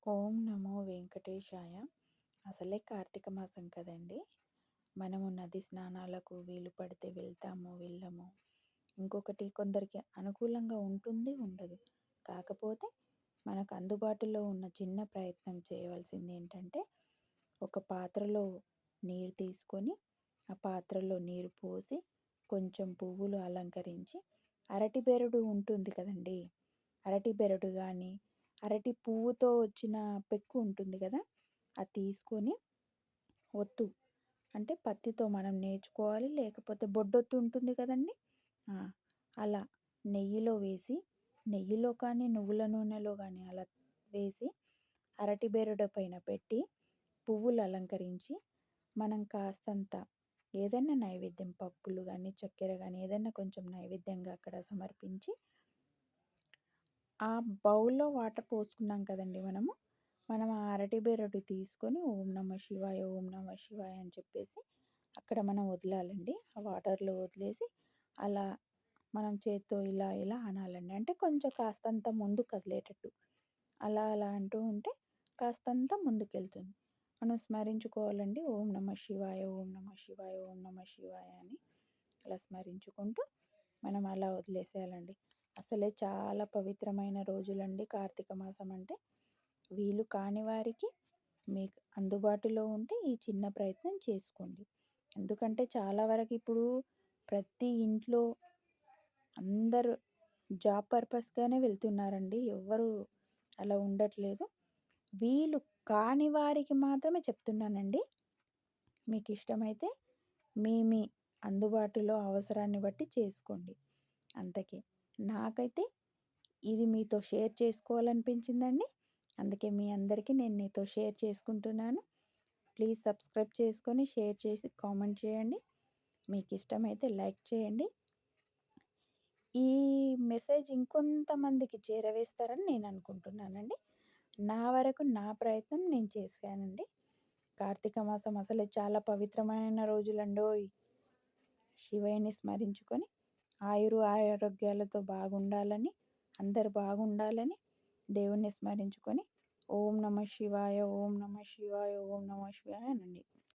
ఓం నమో వెంకటేశాయ. అసలే కార్తీక మాసం కదండీ! మనము నది స్నానాలకు వీలు పడితే వెళ్తాము, వెళ్ళము. ఇంకొకటి కొందరికి అనుకూలంగా ఉంటుంది, ఉండదు. కాకపోతే మనకు అందుబాటులో ఉన్న చిన్న ప్రయత్నం చేయవలసిందేంటంటే, ఒక పాత్రలో నీరు తీసుకొని, ఆ పాత్రలో నీరు పోసి, కొంచెం పువ్వులు అలంకరించి, అరటి బెరడు ఉంటుంది కదండీ! అరటి బెరడు గానీ, అరటి పువ్వుతో వచ్చిన పెక్కు ఉంటుంది కదా! అది తీసుకొని ఒత్తు అంటే పత్తితో మనం నేర్చుకోవాలి. లేకపోతే బొడ్డొత్తు ఉంటుంది కదండీ! ఆ! అలా నెయ్యిలో వేసి, నెయ్యిలో కానీ, నువ్వుల నూనెలో గానీ అలా వేసి, అరటి బెరడు పైన పెట్టి, పువ్వులు అలంకరించి, మనం కాస్తంత ఏదైనా నైవేద్యం పప్పులు గానీ, చక్కెర గానీ ఏదైనా కొంచెం నైవేద్యంగా అక్కడ సమర్పించి, ఆ బౌల్‌లో వాటర్ పోసుకున్నాం కదండీ మనము. మనం ఆ అరటి బెరడు తీసుకొని ఓం నమః శివాయ, ఓం నమః శివాయ అని చెప్పేసి అక్కడ మనం వదలాలండి. ఆ వాటర్‌లో వదిలేసి అలా మనం చేత్తో ఇలా ఇలా అనాలండి. అంటే కొంచెం కాస్తంత ముందుకు కదిలేటట్టు. అలా అలా అంటూ ఉంటే కాస్తంత ముందుకెళ్తుంది. మనం స్మరించుకోవాలండి. ఓం నమః శివాయ, ఓం నమః శివాయ, ఓం నమః శివాయ అని అలా స్మరించుకుంటూ మనం అలా వదిలేసేయాలండి. అసలే చాలా పవిత్రమైన రోజులండి కార్తీక మాసం అంటే. వీలు కాని వారికి మీకు అందుబాటులో ఉంటే ఈ చిన్న ప్రయత్నం చేసుకోండి. ఎందుకంటే చాలా వరకు ఇప్పుడు ప్రతి ఇంట్లో అందరూ జాబ్ పర్పస్‌గానే వెళ్తున్నారండి. ఎవ్వరు అలా ఉండట్లేదు. వీలు కాని వారికి మాత్రమే చెప్తున్నానండి. మీకిష్టమైతే మీ అందుబాటులో అవసరాన్ని బట్టి చేసుకోండి. అంతకే. నాకైతే ఇది మీతో షేర్ చేసుకోవాలనిపించిందండి. అందుకే మీ అందరికీ నేను నీతో షేర్ చేసుకుంటున్నాను. ప్లీజ్ సబ్స్క్రైబ్ చేసుకొని, షేర్ చేసి, కామెంట్ చేయండి. మీకిష్టమైతే లైక్ చేయండి. ఈ మెసేజ్ ఇంకొంతమందికి చేరవేస్తారని నేను అనుకుంటున్నానండి. నా వరకు నా ప్రయత్నం నేను చేశానండి. కార్తీక మాసం అసలే చాలా పవిత్రమైన రోజులండోయ్! శివయ్యని స్మరించుకొని ఆయురారోగ్యాలతో బాగుండాలని, అందరూ బాగుండాలని దేవుణ్ణి స్మరించుకొని ఓం నమః శివాయ, ఓం నమః శివాయ, ఓం నమః శివాయ అనండి.